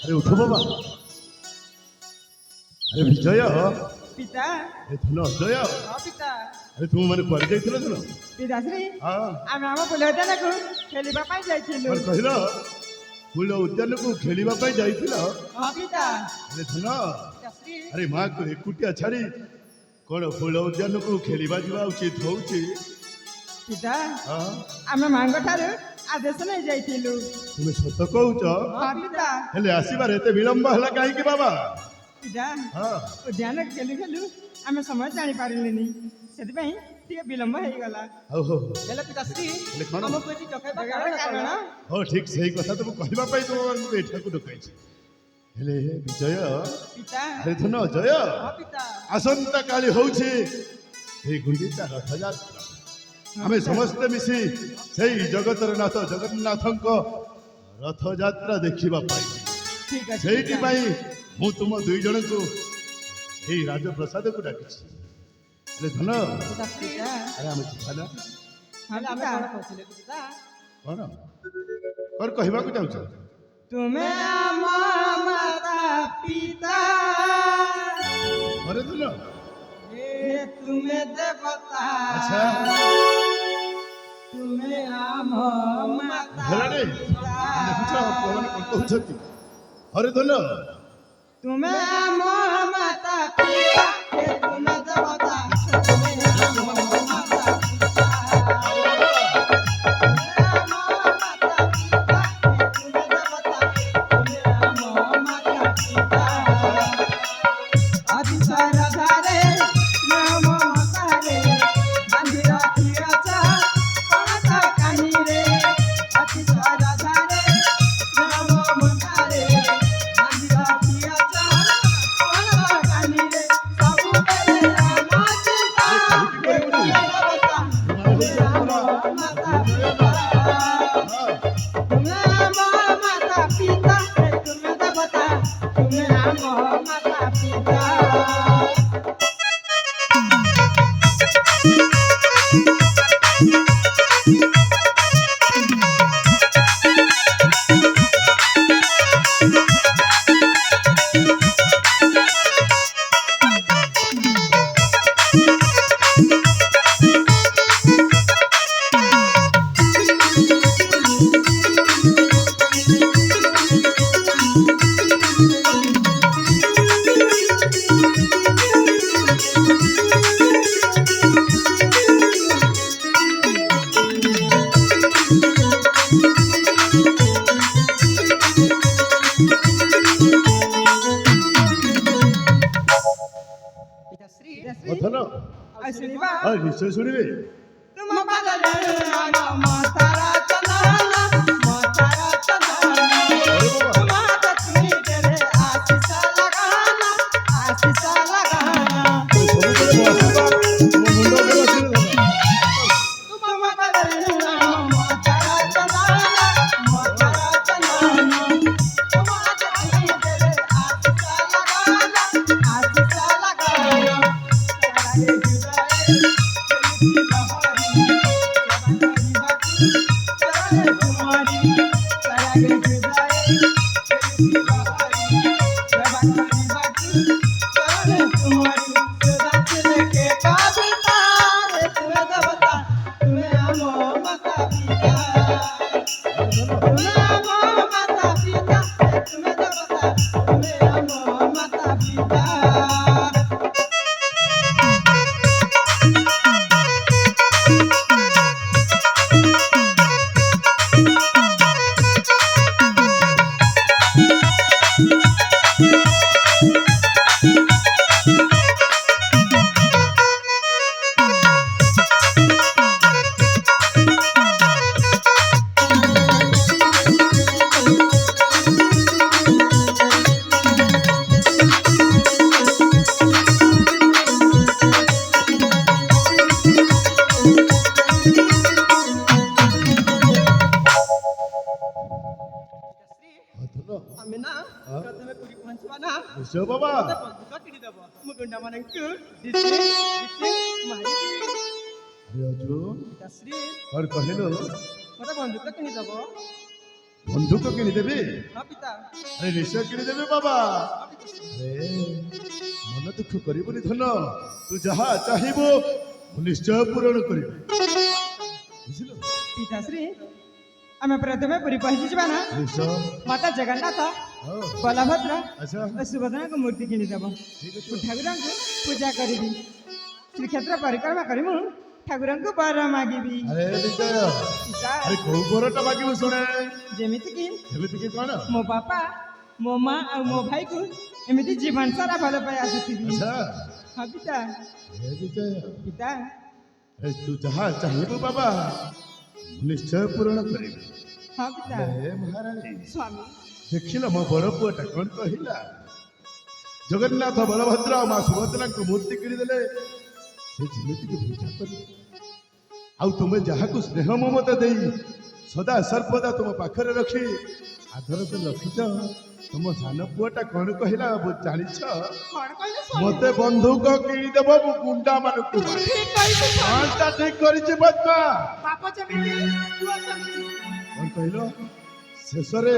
अरे उठो बाबा अरे विजय पिता ए थुन अजय पिता अरे तुम मैंने कुआरे जाइथिल थुन पिताश्री हां आम आम फुल उद्यानକୁ ଖେଳିବା ପାଇଁ ଯାଇଥିଲୁ और कहिलो फूल उद्यान को खेलिबा पाई जाइथिल पिता अरे थुन पिताश्री अरे माँ को एकुटिया छाड़ी कौन फूल उद्यान को खेलिबा जीवा उचित होउची पिता हां आम मांग ठाରୁ आदेश ନେଇ ଯାଇଥିଲୁ तुम सत कहउच पिता हेले आसीबार एते विलंब हला काहे की बाबा पिता हां उद्यान ଖେଲୁ ଖେଲୁ ଆମେ ସମୟ ଜାଣି ପାରିଲେନି ସେଥିପାଇଁ ଟିକେ ବିଳମ୍ବ ହେଇଗଲା हो ହେଲେ ପିତାଶ୍ରୀ ହେଲେ କଣ? ଆମକୁ ଏଠି ଡକାଇବା କାରଣ हो ठीक सही कथा तुम कहबा पाई तुम एठा को डकाइछि हेले विजय पिता अरे थुन अजय पिता आसंता काली होउछि हे गुंडीचा रथ यात्रा आमे समस्त मिसी सेई जगतर नाथ जगन्नाथଙ୍କ रथ यात्रा देखिबा पाई ठीक আছে ସେଇଠି ପାଇଁ ମୁଁ ତୁମ ଦୁଇ ଜଣଙ୍କୁ ଏଇ ରାଜପ୍ରସାଦକୁ ଡାକିଛି ହେଲେ ଧନ ପିତାଶ୍ରୀ ଆରେ ଆମେ ଯିବା ନା ହେଲେ ଆମେ କଣ କହୁଥିଲେ ପିତା କଣ କଣ କହିବାକୁ ଚାହୁଁଛ ତୁମେ ଆମ ମାତା ପିତା ଅରେ ଧନ हे तुम्हें देवता ଆଚ୍ଛା तुम्हें आम माता ହେଲାଣି ଦେଖୁଛ ପୁଅମାନେ କଣ କହୁଛନ୍ତି ଅରେ ଧନ तुम्हें आम माता पिता हे तुम्हें देवता तुम्हें आम माता पिता आम माता पिता हे तुम्हें देवता तुम्हें आम माता पिता आदि साराधारे नाम मतारे मंदिर थियाचा पणता कानी रे आदि साराधारे नाम मतारे मंदिर थियाचा पणता कानी रे सबु बेले राम चिंता माता पिता तुम्हें आम माता पिता हे तुम्हें देवता तुम्हें आम माता पिता ଧନ आशीर्वाद ହଁ ନିଶ୍ଚୟ ଶୁଣିବେ तुम बदले मातारा चंदना मातारा चंदना तुम दक्षिणी तेरे आशीष लगाना आशीष लगाना ସବୁବେଳେ ମୋ ଆଶୀର୍ବାଦ ମୋ ମୁଣ୍ଡ ଉପରେ ଅଛି ଧନ तुम बदले मातारा चंदना मातारा चंदना तुम दक्षिणी तेरे आशीष लगाना आशीष लगाना तेरे ଆମେ ନା ପ୍ରଥମେ ପୁରୀ ପହଞ୍ଚିବା ନା ନିଶ୍ଚୟ ବାବା ମତେ ବନ୍ଧୁକ କିଣିଦେବ ମୁଁ ଗୁଣ୍ଡାମାନଙ୍କୁ ମାରିବି ଆରେ ଅଜୁ ପିତାଶ୍ରୀ କଣ କହିଲୁ ମତେ ବନ୍ଧୁକ କିଣିଦେବ ବନ୍ଧୁକ କିଣିଦେବି? ହଁ ପିତା ଆରେ ନିଶ୍ଚୟ କିଣିଦେବି ବାବା। ହଁ ପିତାଶ୍ରୀ ଆରେ ମନ ଦୁଃଖ କରିବୁନି ଧନ, ତୁ ଯାହା ଚାହିଁବୁ ମୁଁ ନିଶ୍ଚୟ ପୂରଣ କରିବି, ବୁଝିଲୁ? ପିତାଶ୍ରୀ ଆମେ ପ୍ରଥମେ ପୁରୀ ପହଞ୍ଚିଯିବା ନା? ନିଶ୍ଚୟ। ମାତା ଜଗନ୍ନାଥ ହଁ ବଲଭଦ୍ର ଆଚ୍ଛା ଓ ସୁଭଦ୍ରାଙ୍କ ମୂର୍ତ୍ତି କିଣିଦେବ। ଠିକ ମୁଁ ଅଛି। ଠାକୁରଙ୍କୁ ପୂଜା କରିବି, ଶ୍ରୀକ୍ଷେତ୍ର ପରିକ୍ରମା କରି ମୁଁ ଠାକୁରଙ୍କୁ ବର ମାଗିବି। ଆରେ ବିଜୟ, ପିତା ଆରେ କୋଉ ବରଟା ମାଗିବୁ ଶୁଣେ? ଯେମିତିକି ଏମିତି କି କଣ? ମୋ ବାପା ମୋ ମା ଆଉ ମୋ ଭାଇକୁ ଏମିତି ଜୀବନ ସାରା ଭଲ ପାଇ ଆସୁଥିବି। ଆଚ୍ଛା ହଁ ପିତା ଏ ବିଜୟ, ପିତା ଏ ତୁ ଯାହା ଚାହିଁବୁ ବାବା ମୁଁ ନିଶ୍ଚୟ ପୂରଣ କରିବି। ହଁ ପିତା ଏ ମହାରାଣୀ, ସ୍ୱାମୀ ଦେଖିଲ ମୋ ବଡ ପୁଅଟା କଣ କହିଲା? ଜଗନ୍ନାଥ ବଳଭଦ୍ର ଆଉ ମା ସୁଭଦ୍ରାଙ୍କୁ ମୂର୍ତ୍ତି କିଣିଦେଲେ ସେ ଯେମିତିକି ପୂଜା କରିବେ, ଆଉ ତୁମେ ଯାହାକୁ ସ୍ନେହ ମମତା ଦେଇ ସଦା ସର୍ବଦା ତୁମ ପାଖରେ ରଖି ଆଦର କରି ରଖିଛ, ତୁମ ସାନ ପୁଅଟା କଣ କହିଲା ଜାଣିଛ? କଣ କହିଲେ ସ୍ୱାମୀ? ମତେ ବନ୍ଧୁକ କିଣିଦେବ, ମୁଁ ଗୁଣ୍ଡା ମାନଙ୍କୁ ମାରିବି। ଠିକ କହିଛୁ ସ୍ୱାମୀ। ହଁ, ତା ଠିକ କରିଛି ପଦ୍ମା। ବାପ ଯେମିତି ପୁଅ ସେମିତି। କଣ କହିଲ? ଶେଷରେ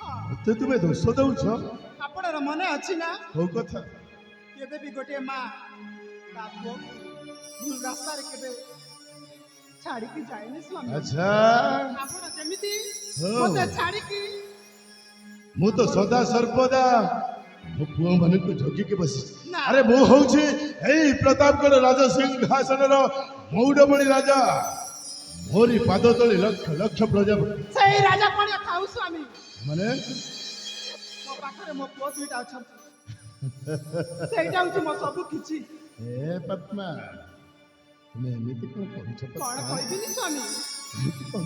ହଁ, ମତେ ତୁମେ ଦୋଷ ଦଉଛ? ଆପଣର ମନେ ଅଛି ନା? କୋଉ କଥା? କେବେ ବି ଗୋଟିଏ ମା ତା ପୁଅକୁ ଭୁଲ ରାସ୍ତାରେ କେବେ ଛାଡିକି ଯାଇନି ସ୍ୱାମୀ। ଆଚ୍ଛା, ଆପଣ ଯେମିତି ହଁ। ମତେ ଛାଡିକି ମୁଁ ତ ସଦା ସର୍ବଦା ମୋ ପୁଅ ମାନଙ୍କୁ ଜଗିକି ବସିଛି। ନା। ଆରେ ମୁଁ ହଉଛି ଏଇ ପ୍ରତାପଗଡ଼ ରାଜ ସିଂହାସନର ମୌଡମଣି ରାଜା। ମୋରି ପାଦ ତଳେ ଲକ୍ଷ ଲକ୍ଷ ପ୍ରଜାପତି। ସେଇ ରାଜା ପଣିଆ ଥାଉ ସ୍ୱାମୀ। ମାନେ ମୋ ପାଖରେ ମୋ ପୁଅ ଦୁଇଟା ଅଛନ୍ତି, ସେଇଟା ହଉଛି ମୋ ସବୁ କିଛି। ଏ ପଦ୍ମା, ତୁମେ ଏମିତି କଣ କରୁଛ? କଣ ପଦ୍ମା? କହିବିନି ସ୍ୱାମୀ? ଏମିତି କଣ?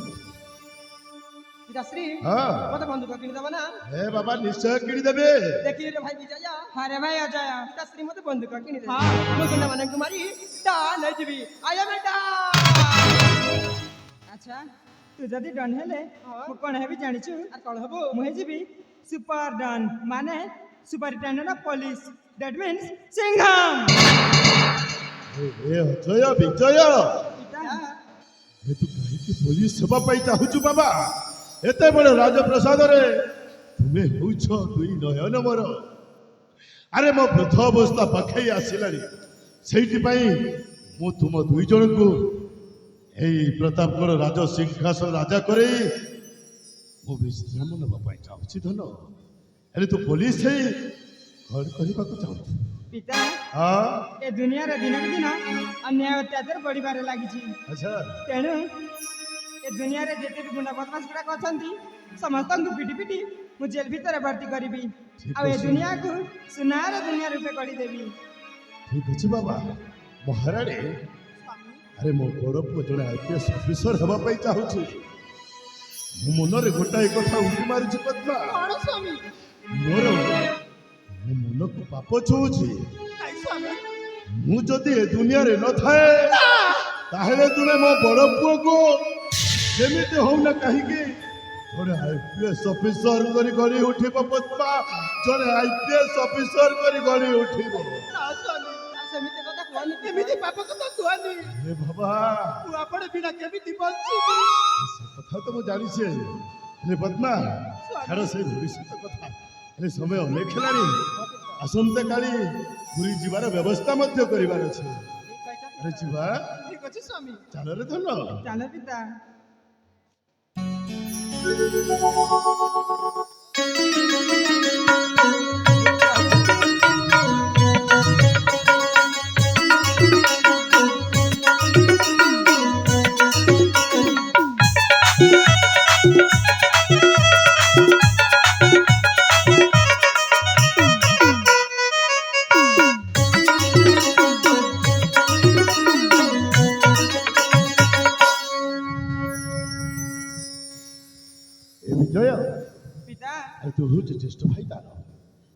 ପିତାଶ୍ରୀ ହଁ। ମତେ ବନ୍ଧୁକ କିଣିଦବ ନା? ଏ ବାବା ନିଶ୍ଚୟ କିଣିଦେବେ। ଦେଖିଲି ରେ ଭାଇ ବିଜୟ। ହରେ ଭାଇ ଅଜୟ। ପିତାଶ୍ରୀ ମତେ ବନ୍ଧୁକ କିଣିଦେବ। ମୁଁ ଗୁଣ୍ଡା ମାନଙ୍କୁ ମାରି ଡନ୍ ହେଇଯିବି। ଆୟ ବେଟା। ଆଚ୍ଛା ତୁ ଯଦି ଡନ୍ ହେଲେ ମୁଁ କଣ ହେବି ଜାଣିଛୁ? ଆଉ କଣ ହବ? ମୁଁ ହେଇଯିବି ସୁପର ଡନ୍, ମାନେ superintendent of police. That means Singham. ଏ ଅଜୟ ବିଜୟ, ପିତା ଏ ତୁ କାହିଁକି ପୋଲିସ ସେବା ପାଇଁ ଚାହୁଁଛୁ ବାବା? ଏତେ ବଡ଼ ରାଜପ୍ରସାଦରେ ତୁମେ ହେଉଛ ଦୁଇ ନୟନ ମୋର। ଆରେ ମୋ ବୃଦ୍ଧ ଅବସ୍ଥା ପାଖେଇ ଆସିଲାଣି, ସେଇଥିପାଇଁ ମୁଁ ତୁମ ଦୁଇ ଜଣଙ୍କୁ ଏଇ ପ୍ରତାପଗଡ଼ ରାଜ ସିଂହାସନ ରାଜା କରେଇ ମୁଁ ବିଶ୍ରାମ ନେବା ପାଇଁ ଚାହୁଁଛି ଧନ। ଆରେ ତୁ ପୋଲିସ ହେଇ କଣ କରିବାକୁ ଚାହୁଁଛୁ? ପିତା ହଁ ଏ ଦୁନିଆରେ ଦିନକୁ ଦିନ ଅନ୍ୟାୟ ଅତ୍ୟାଚାର ବଢିବାରେ ଲାଗିଛି। ଆଚ୍ଛା, ତେଣୁ ଏ ଦୁନିଆରେ ଯେତେ ବି ଗୁଣ୍ଡା ବଦମାସ ଗୁଡାକ ଅଛନ୍ତି ସମସ୍ତଙ୍କୁ ପିଟି ପିଟି ମୁଁ ଜେଲ ଭିତରେ ଭର୍ତ୍ତି କରିବି, ଠିକ ଆଉ ଏ ଅଛି। ଦୁନିଆକୁ ସୁନାର ଦୁନିଆ ରୂପେ କରିଦେବି। ଠିକ ଅଛି ବାବା। ମହାରାଣୀ, ଆରେ ମୋ ବଡ଼ ପୁଅ ଜଣେ IPS ଅଫିସର ହେବା ପାଇଁ ଚାହୁଁଛି। ମୋ ମନରେ ଗୋଟାଏ କଥା ଉଙ୍କି ମାରୁଛି ପଦ୍ମା। କଣ ସ୍ୱାମୀ? ମୋର ମୋ ମନକୁ ପାପ ଛୁଉଛି। କାଇଁ ସ୍ୱାମୀ? ମୁଁ ଯଦି ଏ ଦୁନିଆରେ ନଥାଏ ତାହେଲେ ତୁମେ ମୋ ବଡ଼ ପୁଅକୁ ଯେମିତି ହଉନା କାହିଁକି ଜଣେ IPS ଅଫିସର କରି ଗଢ଼ି ଉଠିବ ପଦ୍ମା। ଜଣେ IPS ଅଫିସର କରି ଗଢ଼ି ଉଠିବ। ନା ସ୍ୱାମୀ, ସେମିତି କଥା କୁହନି, ଏମିତି ପାପ କଥା କୁହନି। ହେ ବାବା, ମୁଁ ଆପଣ ବିନା କେମିତି ବଞ୍ଚିବି? ସେ କଥା ତ ମୁଁ ଜାଣିଛି, ହେଲେ ପଦ୍ମା ଛାଡ଼ ସେ ଭବିଷ୍ୟତ କଥା। ହେଲେ ସମୟ ଅନେକ ହେଲାଣି, ଆସନ୍ତାକାଲି ପୁରୀ ଯିବାର ବ୍ୟବସ୍ଥା ମଧ୍ୟ କରିବାର ଅଛି। ଆରେ ଯିବା, ଠିକ ଅଛି ସ୍ୱାମୀ। ଚାଲରେ ଧନ। ଚାଲ ପିତା। ଏ ବିଜୟ, ପିତା ଆରେ ତୁ ହଉଛୁ ଜ୍ୟେଷ୍ଠ ଭାଇ ତାର।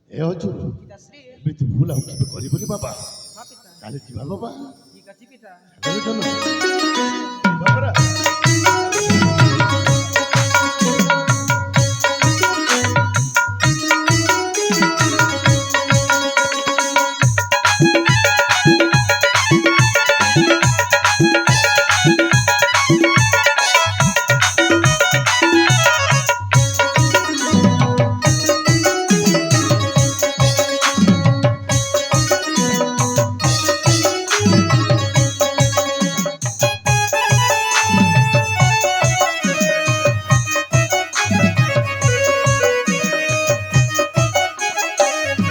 ଏ ଅଛୁ ପିତାଶ୍ରୀ। ଏମିତି ଭୁଲ ଆଉ କେବେ କରିବୁନି ବାବା। ହଁ ପିତା। କାଲି ଯିବା ବାବା। ଠିକ ଅଛି ପିତା। ଚାଲରେ ଧନ। ଯିବା ପରା।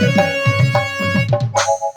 Thank you.